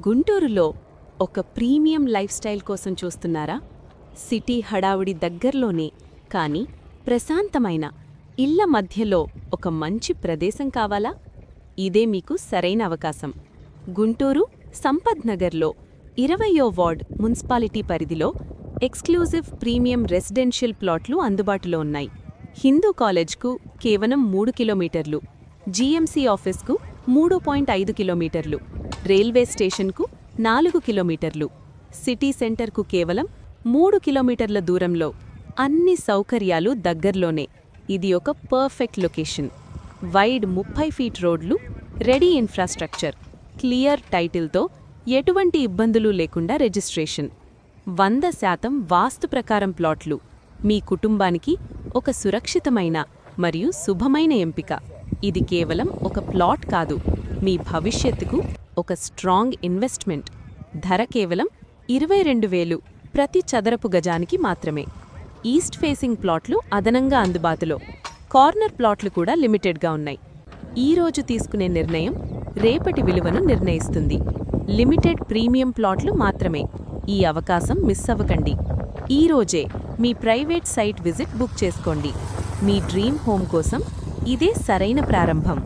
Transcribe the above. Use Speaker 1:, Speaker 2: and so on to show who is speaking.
Speaker 1: గుంటూరులో ఒక premium life style కోసం చూస్తున్నారా? సిటీ హడావుడి దగ్గర్లోనే కానీ ప్రశాంతమైన ఇళ్ల మధ్యలో ఒక మంచి ప్రదేశం కావాలా? ఇదే మీకు సరైన అవకాశం. గుంటూరు సంపత్ నగర్లో 20వ వార్డ్ మున్సిపాలిటీ పరిధిలో ఎక్స్క్లూజివ్ ప్రీమియం రెసిడెన్షియల్ ప్లాట్లు అందుబాటులో ఉన్నాయి. హిందూ కాలేజ్కు కేవలం 3 కిలోమీటర్లు, జీఎంసీ ఆఫీస్కు 3.5 కిలోమీటర్లు, రైల్వే స్టేషన్కు 4 కిలోమీటర్లు, సిటీ సెంటర్కు కేవలం 3 కిలోమీటర్ల దూరంలో, అన్ని సౌకర్యాలు దగ్గర్లోనే. ఇది ఒక పర్ఫెక్ట్ లొకేషన్. వైడ్ 30 ఫీట్ రోడ్లు, రెడీ ఇన్ఫ్రాస్ట్రక్చర్, క్లియర్ టైటిల్తో ఎటువంటి ఇబ్బందులు లేకుండా రిజిస్ట్రేషన్, 100% వాస్తు ప్రకారం ప్లాట్లు. మీ కుటుంబానికి ఒక సురక్షితమైన మరియు శుభమైన ఎంపిక. ఇది కేవలం ఒక ప్లాట్ కాదు, మీ భవిష్యత్తుకు ఒక స్ట్రాంగ్ ఇన్వెస్ట్మెంట్. ధర కేవలం 22,000 ప్రతి చదరపు గజానికి మాత్రమే. ఈస్ట్ ఫేసింగ్ ప్లాట్లు అదనంగా అందుబాటులో, కార్నర్ ప్లాట్లు కూడా లిమిటెడ్గా ఉన్నాయి. ఈ రోజు తీసుకునే నిర్ణయం రేపటి విలువను నిర్ణయిస్తుంది. లిమిటెడ్ ప్రీమియం ప్లాట్లు మాత్రమే. ఈ అవకాశం మిస్ అవ్వకండి. ఈ రోజే మీ ప్రైవేట్ సైట్ విజిట్ బుక్ చేసుకోండి. మీ డ్రీమ్ హోమ్ కోసం ఇదే సరైన ప్రారంభం.